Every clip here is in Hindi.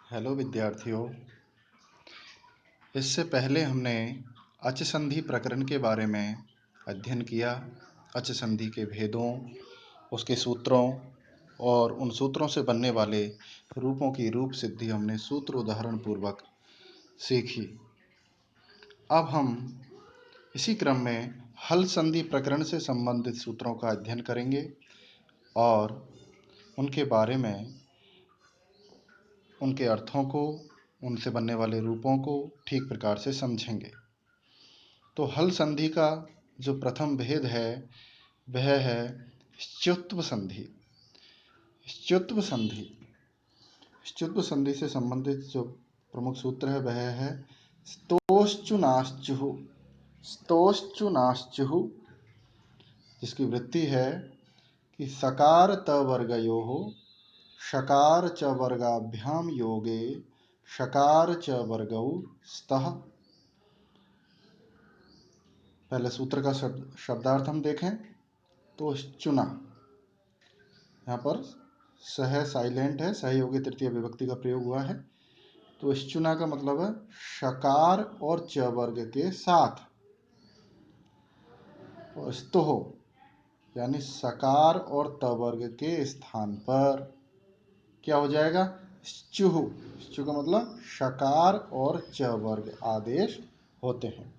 हेलो विद्यार्थियों। इससे पहले हमने अच संधि प्रकरण के बारे में अध्ययन किया। अच संधि के भेदों, उसके सूत्रों और उन सूत्रों से बनने वाले रूपों की रूप सिद्धि हमने सूत्र उदाहरण पूर्वक सीखी। अब हम इसी क्रम में हल संधि प्रकरण से संबंधित सूत्रों का अध्ययन करेंगे और उनके बारे में, उनके अर्थों को, उनसे बनने वाले रूपों को ठीक प्रकार से समझेंगे। तो हल संधि का जो प्रथम भेद है वह है श्चुत्व संधि। श्चुत्व संधि श्चुत्व संधि से संबंधित जो प्रमुख सूत्र है वह है स्तोश्चुनाश्चुः। स्तोश्चुनाश्चुः जिसकी वृत्ति है कि सकार त वर्गयोः शकार च वर्गाभ्याम योगे शकार च वर्गौ स्तः। पहले सूत्र का शब्दार्थ हम देखें तो चुना, यहाँ पर सह साइलेंट है, सहयोगी तृतीय विभक्ति का प्रयोग हुआ है। तो इस चुना का मतलब है शकार और च वर्ग के साथ, और स्तुः यानी सकार और त वर्ग के स्थान पर क्या हो जाएगा, श्चुः। श्चु का मतलब शकार और च वर्ग आदेश होते हैं।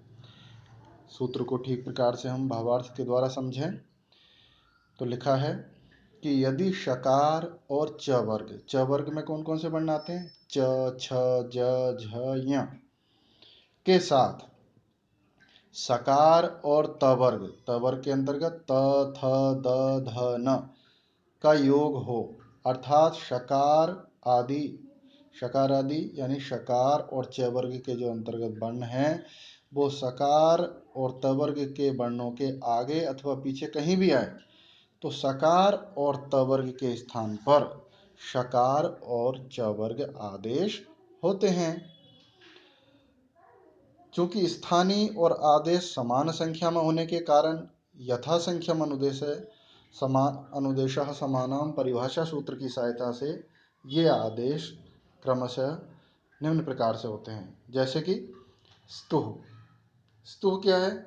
सूत्र को ठीक प्रकार से हम भावार्थ के द्वारा समझें तो लिखा है कि यदि शकार और च वर्ग में कौन कौन से वर्ण आते हैं, च, छ, ज, झ, य के साथ सकार और त वर्ग के अंतर्गत त, थ, द, ध, न का योग हो, अर्थात शकार आदि यानी शकार और च वर्ग के जो अंतर्गत वर्ण हैं वो सकार और त वर्ग के वर्णों के आगे अथवा पीछे कहीं भी आए तो सकार और त वर्ग के स्थान पर शकार और च वर्ग आदेश होते हैं। चूंकि स्थानीय और आदेश समान संख्या में होने के कारण यथासंख्यम अनुदेशः समानाम परिभाषा सूत्र की सहायता से ये आदेश क्रमशः निम्न प्रकार से होते हैं, जैसे कि स्तुः। स्तुः क्या है,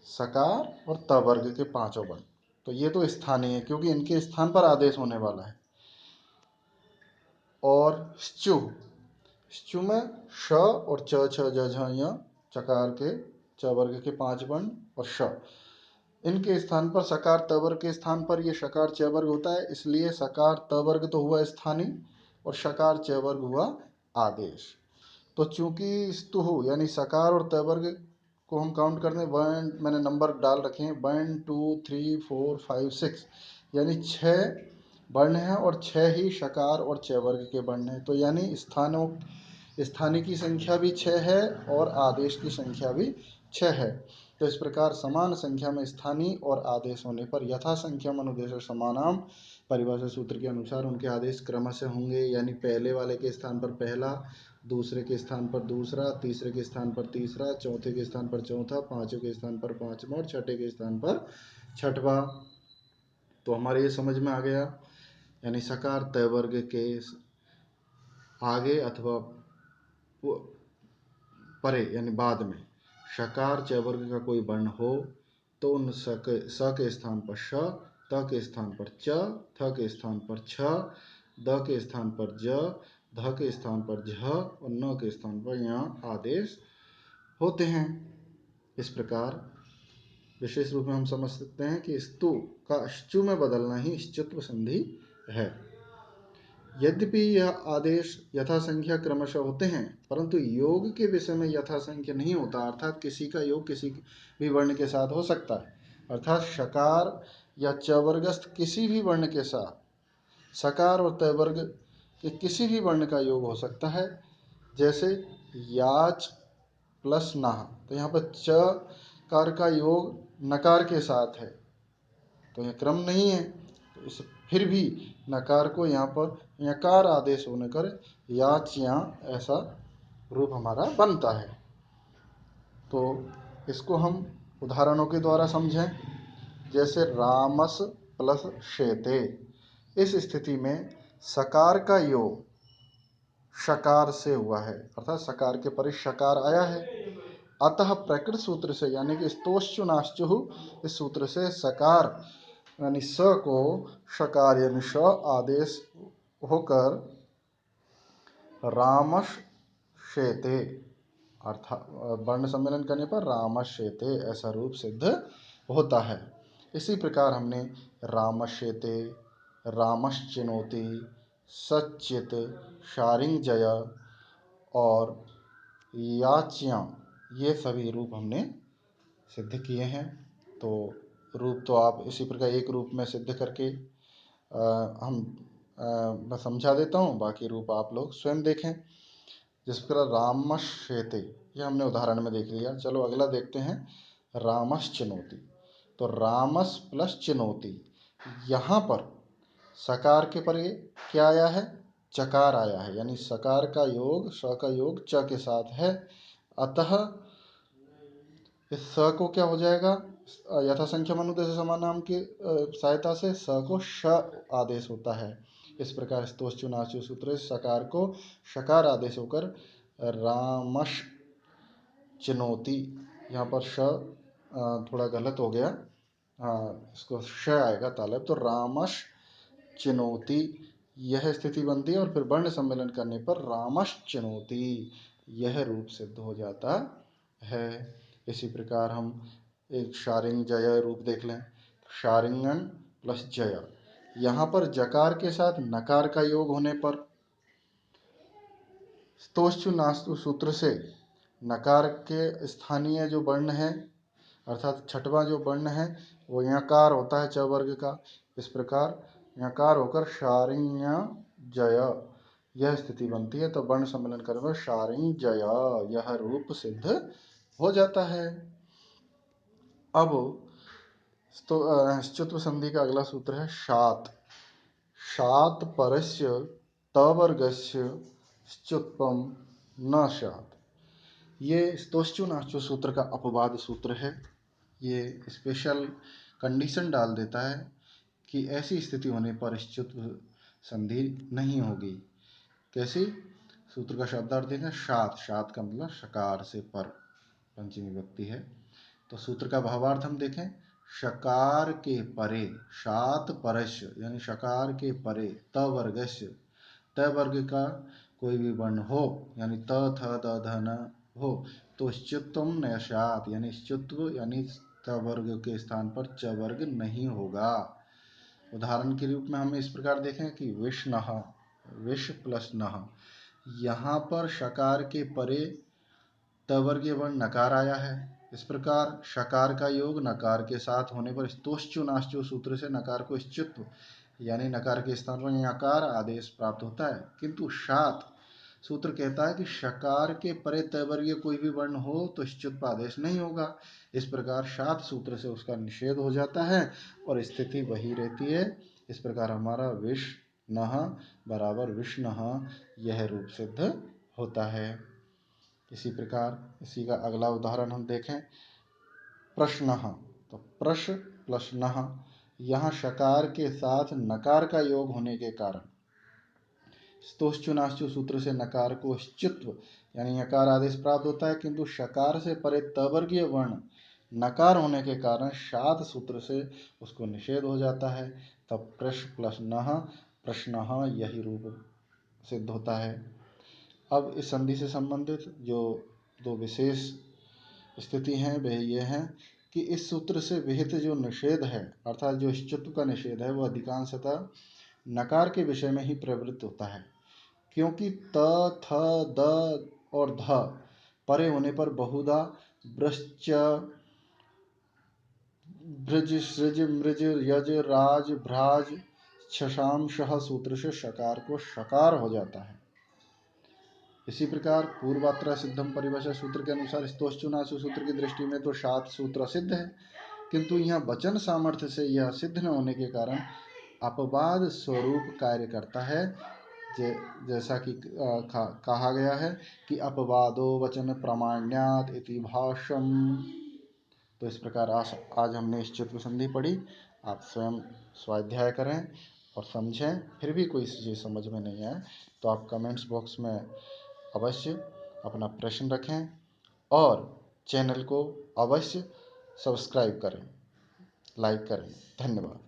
सकार और त वर्ग के पांचों वर्ण। तो ये तो स्थानीय है क्योंकि इनके स्थान पर आदेश होने वाला है। और श्चु में श और च, छ, ज, झ, य चकार के च वर्ग के पांच वर्ण और श, इनके स्थान पर सकार त वर्ग के स्थान पर ये शकार च वर्ग होता है, इसलिए सकार त वर्ग तो हुआ स्थानीय और शकार च वर्ग हुआ आदेश। तो चूंकि स्तुः यानी सकार और त वर्ग को हम काउंट करने, मैंने नंबर डाल रखे हैं 1 2 3 4 5 6 यानी 6 वर्ण हैं और 6 ही शकार और च वर्ग के वर्ण हैं। तो यानी स्थानीय की संख्या भी 6 है और आदेश की संख्या भी 6 है। तो इस प्रकार समान संख्या में स्थानीय और आदेश होने पर यथा संख्यम अनुदेश समानाम परिभाषा सूत्र के अनुसार उनके आदेश क्रमशः होंगे, यानी पहले वाले के स्थान पर पहला, दूसरे के स्थान पर दूसरा, तीसरे के स्थान पर तीसरा, चौथे के स्थान पर चौथा, पांचवें के स्थान पर पांचवा और छठे के स्थान पर छठवा। तो हमारे ये समझ में आ गया, यानी सकार त वर्ग के आगे अथवा परे यानी बाद में शकार च वर्ग का कोई वर्ण हो तो उन स के स्थान पर श, त के स्थान पर च, थ के स्थान पर छ, द के स्थान पर ज, ध के स्थान पर झ और न के स्थान पर यहाँ आदेश होते हैं। इस प्रकार विशेष रूप में हम समझ सकते हैं कि स्तु का श्चु में बदलना ही श्चुत्व संधि है। यद्यपि यह आदेश यथासंख्या क्रमशः होते हैं परंतु योग के विषय में यथासंख्य नहीं होता, अर्थात किसी का योग किसी भी वर्ण के साथ हो सकता है। अर्थात शकार या च वर्गस्थ किसी भी वर्ण के साथ सकार और त वर्ग के किसी भी वर्ण का योग हो सकता है, जैसे याच प्लस नाह। तो यहाँ पर च कार का योग नकार के साथ है तो यह क्रम नहीं है, तो इस फिर भी नकार को यहाँ पर यकार आदेश होने कर याच या ऐसा रूप हमारा बनता है। तो इसको हम उदाहरणों के द्वारा समझें, जैसे रामस प्लस शेते। इस स्थिति में सकार का योग शकार से हुआ है, अर्थात सकार के परे शकार आया है। अतः प्रकृत सूत्र से यानी कि स्तोश्चु नाश्चु, इस सूत्र से सकार यानी स को शकार यानी श आदेश होकर रामश्येते अर्थात वर्ण सम्मेलन करने पर रामश्येते ऐसा रूप सिद्ध होता है। इसी प्रकार हमने रामश्येते, रामश्चिनोति, सच्चित, शारिंजय और याच्यां ये सभी रूप हमने सिद्ध किए हैं। तो रूप तो आप इसी प्रकार एक रूप में सिद्ध करके मैं समझा देता हूँ, बाकी रूप आप लोग स्वयं देखें। जिस प्रकार रामश्येते ये हमने उदाहरण में देख लिया। चलो अगला देखते हैं, रामश्चिनोति। तो रामस प्लस चिनोति, यहाँ पर सकार के परे क्या आया है? चकार आया है, यानी सकार का योग स का योग च के साथ है। अतः इस स को क्या हो जाएगा? यथा संख्या मनुदेश समान नाम की सहायता से स को श आदेश होता है। इस प्रकार स्तोश्चु नाश्चु सूत्र सकार को शकार आदेश होकर रामश चिनोति, यहाँ पर श थोड़ा गलत हो गया, इसको श आएगा तालब, तो रामश चिनोति यह स्थिति बनती है। और फिर वर्ण सम्मेलन करने पर रामश चिनोति यह रूप सिद्ध हो जाता है। इसी प्रकार हम एक शारिंग जय रूप देख लें। शारिंगन प्लस जय, यहाँ पर जकार के साथ नकार का योग होने पर स्तोश्चु नास्तु सूत्र से नकार के स्थानीय जो वर्ण है अर्थात छठवां जो वर्ण है वो यकार होता है च वर्ग का। इस प्रकार यकार होकर शारिंय जय यह स्थिति बनती है। तो वर्ण सम्मेलन करने पर शारिंग जय यह रूप सिद्ध हो जाता है। अब स्तुत्व संधि का अगला सूत्र है शात। शात परस्य तवर्गस्य स्तुत्वम न शात। ये स्तोश्चु नाश्चु सूत्र का अपवाद सूत्र है। ये स्पेशल कंडीशन डाल देता है कि ऐसी स्थिति होने पर स्तुत्व संधि नहीं होगी। कैसी? सूत्र का शब्दार्थ देखें, शात। शात का मतलब शकार से पर, पंचमी विभक्ति है। तो सूत्र का भावार्थ हम देखें, शकार के परे, शात परस्य यानी शकार के परे, त वर्गस्य, त वर्ग का कोई भी वर्ण हो यानी त थ द ध न हो तो च्युत्वम न शात यानी च्युत्व यानी त वर्ग के स्थान पर च वर्ग नहीं होगा। उदाहरण के रूप में हम इस प्रकार देखें कि विष्णः, विष प्लस नः, यहाँ पर शकार के परे तवर्गीय वर्ण नकार आया है। इस प्रकार शकार का योग नकार के साथ होने पर स्तोश्चु नाश्चु सूत्र से नकार को स्तुत्व यानी नकार के स्थान पर यकार आदेश प्राप्त होता है। किंतु शात सूत्र कहता है कि शकार के परे तवर्गीय कोई भी वर्ण हो तो स्तुत्व आदेश नहीं होगा। इस प्रकार शात सूत्र से उसका निषेध हो जाता है और स्थिति वही रहती है। इस प्रकार हमारा विष्णः बराबर विष्णः यह रूप सिद्ध होता है। इसी प्रकार इसी का अगला उदाहरण हम देखें, प्रश्नः। तो प्रश प्लस नः, यहाँ शकार के साथ नकार का योग होने के कारण स्तोश्चु नाश्चु सूत्र से नकार को च्युत्व यानी यकार आदेश प्राप्त होता है। किंतु शकार से परे तवर्गीय वर्ण नकार होने के कारण शात सूत्र से उसको निषेध हो जाता है। तब प्रश प्लस नः प्रश्नः यही रूप सिद्ध होता है। अब इस संधि से संबंधित जो दो विशेष स्थिति हैं वे ये हैं कि इस सूत्र से विहित जो निषेध है अर्थात जो स्तुत्व का निषेध है वह अधिकांशतः नकार के विषय में ही प्रवृत्त होता है। क्योंकि त थ द और ध परे होने पर बहुधा ब्रश्च भृज सृज मृज यज राज भ्राज छशाम शह सूत्र से शकार को शकार हो जाता है। इसी प्रकार पूर्वात्रा सिद्धम परिभाषा सूत्र के अनुसार स्तोश्चु नाश्चु सूत्र की दृष्टि में तो शात सूत्र सिद्ध है, किंतु यहाँ वचन सामर्थ्य से यह सिद्ध न होने के कारण अपवाद स्वरूप कार्य करता है। जैसा कि कहा गया है कि अपवादो वचन प्रामाण्यात इति भाष्यम। तो इस प्रकार आज हमने स्तुत्व संधि पढ़ी। आप स्वयं स्वाध्याय करें और समझें। फिर भी कोई चीज़ समझ में नहीं आए तो आप कमेंट्स बॉक्स में अवश्य अपना प्रश्न रखें और चैनल को अवश्य सब्सक्राइब करें, लाइक करें। धन्यवाद।